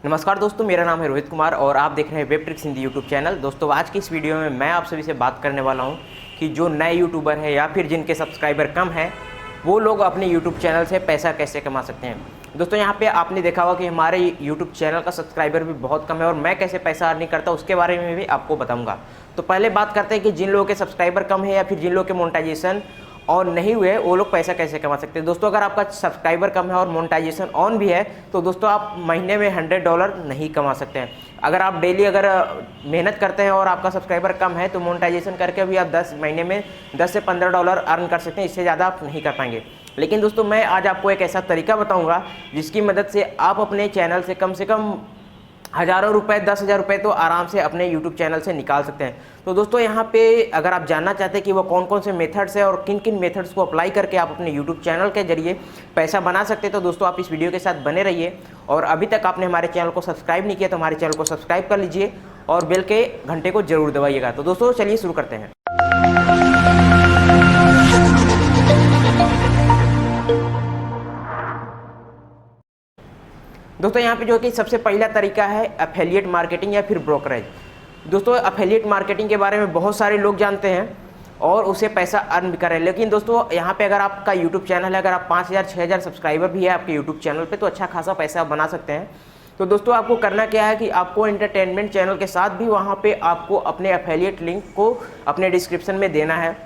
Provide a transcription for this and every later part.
नमस्कार दोस्तों, मेरा नाम है रोहित कुमार और आप देख रहे हैं webtrickshindi यूट्यूब चैनल। दोस्तों आज की इस वीडियो में मैं आप सभी से बात करने वाला हूं कि जो नए यूट्यूबर हैं या फिर जिनके सब्सक्राइबर कम हैं वो लोग अपने यूट्यूब चैनल से पैसा कैसे कमा सकते हैं। दोस्तों यहाँ पे आपने देखा होगा कि हमारे यूट्यूब चैनल का सब्सक्राइबर भी बहुत कम है और मैं कैसे पैसा अर्निंग करता हूँ उसके बारे में भी आपको बताऊँगा। तो पहले बात करते हैं कि जिन लोगों के सब्सक्राइबर कम है या फिर जिन लोगों के मोनेटाइजेशन ऑन नहीं हुए वो लोग पैसा कैसे कमा सकते हैं। दोस्तों अगर आपका सब्सक्राइबर कम है और मोनेटाइजेशन ऑन भी है तो दोस्तों आप महीने में $100 नहीं कमा सकते हैं। अगर आप डेली मेहनत करते हैं और आपका सब्सक्राइबर कम है तो मोनेटाइजेशन करके भी आप महीने में 10 से $15 अर्न कर सकते हैं, इससे ज़्यादा आप नहीं कर पाएंगे। लेकिन दोस्तों मैं आज आपको एक ऐसा तरीका बताऊँगा जिसकी मदद से आप अपने चैनल से कम हज़ारों रुपए 10,000 रुपये तो आराम से अपने YouTube चैनल से निकाल सकते हैं। तो दोस्तों यहाँ पे अगर आप जानना चाहते हैं कि वो कौन कौन से मेथड्स हैं और किन किन मेथड्स को अप्लाई करके आप अपने YouTube चैनल के जरिए पैसा बना सकते हैं, तो दोस्तों आप इस वीडियो के साथ बने रहिए। और अभी तक आपने हमारे चैनल को सब्सक्राइब नहीं किया तो हमारे चैनल को सब्सक्राइब कर लीजिए और बेल के घंटे को जरूर दबाइएगा। तो दोस्तों चलिए शुरू करते हैं। दोस्तों यहाँ पे जो कि सबसे पहला तरीका है एफिलिएट मार्केटिंग या फिर ब्रोकरेज। दोस्तों एफिलिएट मार्केटिंग के बारे में बहुत सारे लोग जानते हैं और उसे पैसा अर्न भी कर रहे हैं। लेकिन दोस्तों यहाँ पे अगर आपका यूट्यूब चैनल है, अगर आप 5,000 6,000 सब्सक्राइबर भी है आपके यूट्यूब चैनल पे तो अच्छा खासा पैसा आप बना सकते हैं। तो दोस्तों आपको करना क्या है कि आपको एंटरटेनमेंट चैनल के साथ भी वहाँ पर आपको अपने एफिलिएट लिंक को अपने डिस्क्रिप्शन में देना है।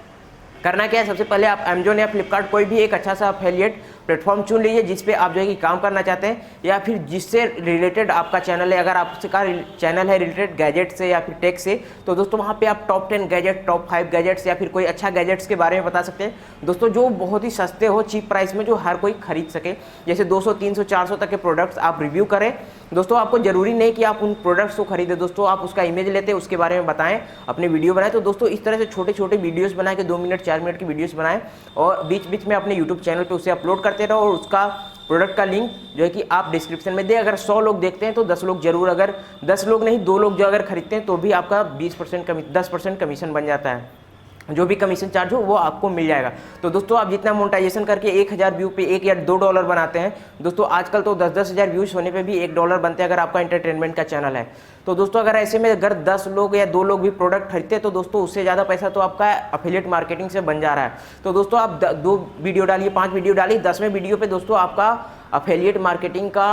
करना क्या है, सबसे पहले आप अमेजोन या फ्लिपकार्ट कोई भी एक अच्छा सा एफिलिएट प्लेटफॉर्म चुन लीजिए जिस पे आप जो है कि काम करना चाहते हैं या फिर जिससे रिलेटेड आपका चैनल है। अगर आपका चैनल है रिलेटेड गैजेट से या फिर टेक से तो दोस्तों वहाँ पे आप टॉप 10 गैजेट, टॉप 5 गैजेट्स या फिर कोई अच्छा गैजेट्स के बारे में बता सकते हैं दोस्तों, जो बहुत ही सस्ते हो, चीप प्राइस में, जो हर कोई खरीद सके। जैसे 200, 300, 400 तक के प्रोडक्ट्स आप रिव्यू करें। दोस्तों आपको जरूरी नहीं कि आप उन प्रोडक्ट्स को खरीदें, दोस्तों आप उसका इमेज लेते हैं, उसके बारे में बताएं, अपनी वीडियो बनाएं। तो दोस्तों इस तरह से छोटे छोटे वीडियोस बना के 2 मिनट 4 मिनट की वीडियोस बनाएं और बीच बीच में अपने यूट्यूब चैनल पे उसे अपलोड करते रहो और उसका प्रोडक्ट का लिंक जो है कि आप डिस्क्रिप्शन में दें। अगर 100 लोग देखते हैं तो 10 लोग जरूर, अगर 10 लोग नहीं 2 लोग जो अगर खरीदते हैं तो भी आपका 10% कमीशन बन जाता है। जो भी कमीशन चार्ज हो वो आपको मिल जाएगा। तो दोस्तों आप जितना मोनेटाइजेशन करके 1,000 व्यू पे 1 या $2 बनाते हैं, दोस्तों आजकल तो 10-10 हज़ार व्यूज होने पे भी $1 बनते हैं अगर आपका एंटरटेनमेंट का चैनल है। तो दोस्तों अगर ऐसे में अगर 10 लोग या 2 लोग भी प्रोडक्ट खरीदते हैं तो दोस्तों उससे ज़्यादा पैसा तो आपका एफिलिएट मार्केटिंग से बन जा रहा है। तो दोस्तों आप 2 वीडियो डालिए, 5 वीडियो डालिए, 10वें वीडियो पे दोस्तों आपका एफिलिएट मार्केटिंग का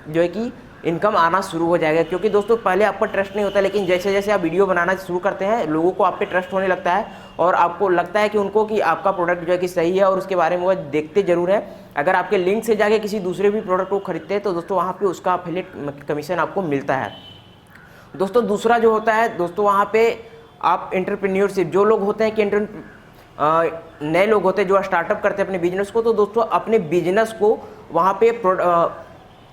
जो है कि इनकम आना शुरू हो जाएगा। क्योंकि दोस्तों पहले आपका ट्रस्ट नहीं होता, लेकिन जैसे जैसे आप वीडियो बनाना शुरू करते हैं लोगों को आप पे ट्रस्ट होने लगता है और आपको लगता है कि उनको कि आपका प्रोडक्ट जो है कि सही है और उसके बारे में वो देखते जरूर है। अगर आपके लिंक से जाके किसी दूसरे भी प्रोडक्ट को खरीदते हैं तो दोस्तों वहाँ पे उसका एफिलिएट कमीशन आपको मिलता है। दोस्तों दूसरा जो होता है दोस्तों वहाँ पे आप एंटरप्रेन्योरशिप, जो लोग होते हैं कि नए लोग होते हैं जो स्टार्टअप करते हैं अपने बिजनेस को, तो दोस्तों अपने बिजनेस को वहाँ पे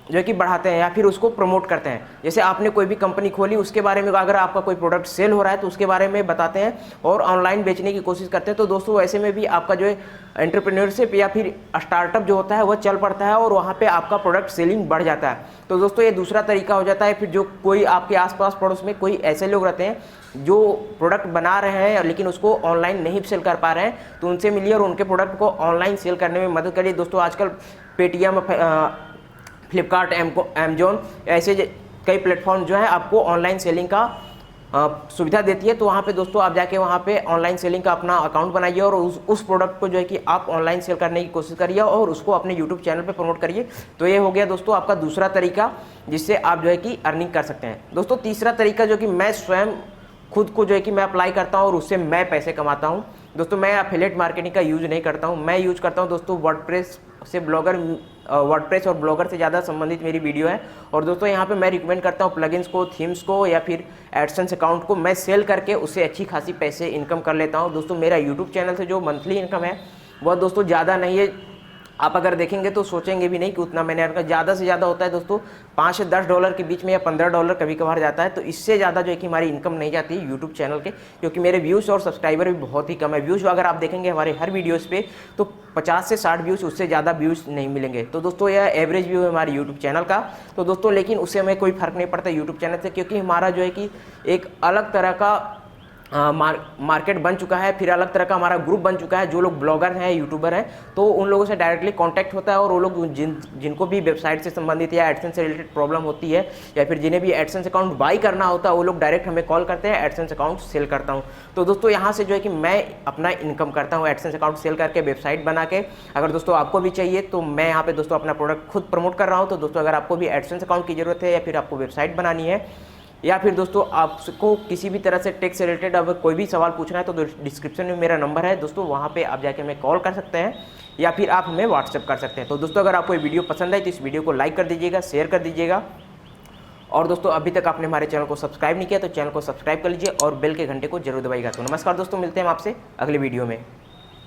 जो है कि बढ़ाते हैं या फिर उसको प्रमोट करते हैं। जैसे आपने कोई भी कंपनी खोली, उसके बारे में अगर आपका कोई प्रोडक्ट सेल हो रहा है तो उसके बारे में बताते हैं और ऑनलाइन बेचने की कोशिश करते हैं। तो दोस्तों ऐसे में भी आपका जो है एंटरप्रेन्योरशिप या फिर स्टार्टअप जो होता है वो चल पड़ता है और वहाँ पे आपका प्रोडक्ट सेलिंग बढ़ जाता है। तो दोस्तों ये दूसरा तरीका हो जाता है। फिर जो कोई आपके आसपास पड़ोस में कोई ऐसे लोग रहते हैं जो प्रोडक्ट बना रहे हैं लेकिन उसको ऑनलाइन नहीं सेल कर पा रहे हैं, तो उनसे मिलिए और उनके प्रोडक्ट को ऑनलाइन सेल करने में मदद करिए। दोस्तों आजकल पेटीएम, फ्लिपकार्ट, अमेजोन ऐसे कई प्लेटफॉर्म जो है आपको ऑनलाइन सेलिंग का सुविधा देती है। तो वहाँ पे दोस्तों आप जाके वहाँ पे ऑनलाइन सेलिंग का अपना अकाउंट बनाइए और उस प्रोडक्ट को जो है कि आप ऑनलाइन सेल करने की कोशिश करिए और उसको अपने यूट्यूब चैनल पे प्रमोट करिए। तो ये हो गया दोस्तों आपका दूसरा तरीका जिससे आप जो है कि अर्निंग कर सकते हैं। दोस्तों तीसरा तरीका जो कि मैं स्वयं खुद को जो है कि मैं अप्लाई करता हूँ और उससे मैं पैसे कमाता हूँ। दोस्तों मैं एफिलिएट मार्केटिंग का यूज़ नहीं करता हूँ, मैं यूज़ करता हूँ दोस्तों वर्डप्रेस और ब्लॉगर से ज़्यादा संबंधित मेरी वीडियो है। और दोस्तों यहाँ पे मैं रिकमेंड करता हूँ प्लगइन्स को, थीम्स को या फिर एडसेंस अकाउंट को मैं सेल करके उससे अच्छी खासी पैसे इनकम कर लेता हूँ। दोस्तों मेरा यूट्यूब चैनल से जो मंथली इनकम है वह दोस्तों ज़्यादा नहीं है, आप अगर देखेंगे तो सोचेंगे भी नहीं कि उतना मैंने अर्न, ज़्यादा से ज़्यादा होता है दोस्तों $5 से $10 के बीच में या $15 कभी कभार जाता है। तो इससे ज़्यादा जो है कि हमारी इनकम नहीं जाती है यूट्यूब चैनल के, क्योंकि मेरे व्यूज़ और सब्सक्राइबर भी बहुत ही कम है। व्यूज़ अगर आप देखेंगे हमारे हर वीडियोज़ पे तो 50 से 60 व्यूज़, उससे ज़्यादा व्यूज़ नहीं मिलेंगे। तो दोस्तों यह एवरेज व्यू है हमारे यूट्यूब चैनल का। तो दोस्तों लेकिन उससे हमें कोई फ़र्क नहीं पड़ता यूट्यूब चैनल से, क्योंकि हमारा जो है कि एक अलग तरह का मार्केट बन चुका है, फिर अलग तरह का हमारा ग्रुप बन चुका है। जो लोग ब्लॉगर हैं, यूट्यूबर हैं, तो उन लोगों से डायरेक्टली कांटेक्ट होता है और वो लोग जिनको भी वेबसाइट से संबंधित या एडसेंस से रिलेटेड प्रॉब्लम होती है या फिर जिन्हें भी एडसेंस अकाउंट बाई करना होता है, वो लोग डायरेक्ट हमें कॉल करते हैं, एडसेंस अकाउंट सेल करता हूँ। तो दोस्तों यहाँ से जो है कि मैं अपना इनकम करता हूँ एडसेंस अकाउंट सेल करके, वेबसाइट बना के। अगर दोस्तों आपको भी चाहिए तो मैं यहाँ पे दोस्तों अपना प्रोडक्ट खुद प्रमोट कर रहा हूँ। तो दोस्तों अगर आपको भी एडसेंस अकाउंट की जरूरत है या फिर आपको वेबसाइट बनानी है या फिर दोस्तों आपको किसी भी तरह से टेक से रिलेटेड अगर कोई भी सवाल पूछना है, तो डिस्क्रिप्शन में मेरा नंबर है दोस्तों, वहाँ पे आप जाके हमें कॉल कर सकते हैं या फिर आप हमें व्हाट्सएप कर सकते हैं। तो दोस्तों अगर आपको ये वीडियो पसंद आए तो इस वीडियो को लाइक कर दीजिएगा, शेयर कर दीजिएगा। और दोस्तों अभी तक आपने हमारे चैनल को सब्सक्राइब नहीं किया तो चैनल को सब्सक्राइब कर लीजिए और बेल के घंटे को जरूर दबाइएगा। तो नमस्कार दोस्तों, मिलते हैं आपसे अगले वीडियो में।